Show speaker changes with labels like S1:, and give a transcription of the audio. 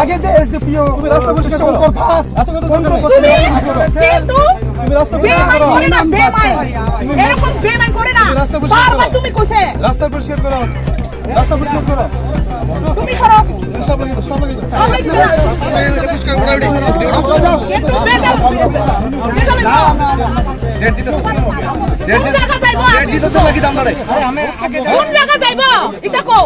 S1: আগে যে এসডিপিও তুমি রাস্তা পরিষ্কার করো এত কথা
S2: তুমি কিন্তু বেমান করে না, বেমান এরকম বেমান করে না, বারবার তুমি কইছে
S1: রাস্তা পরিষ্কার করো, রাস্তা পরিষ্কার করো,
S2: তুমি করো
S1: সবাই
S2: সবাই
S1: পরিষ্কার করো
S2: কিন্তু বেজাল না
S1: জেড দিতেছ
S2: কোন জায়গা যাইবো
S1: জেড দিতেছ লাগি দামড়ারে
S2: কোন জায়গা যাইবো এটা কও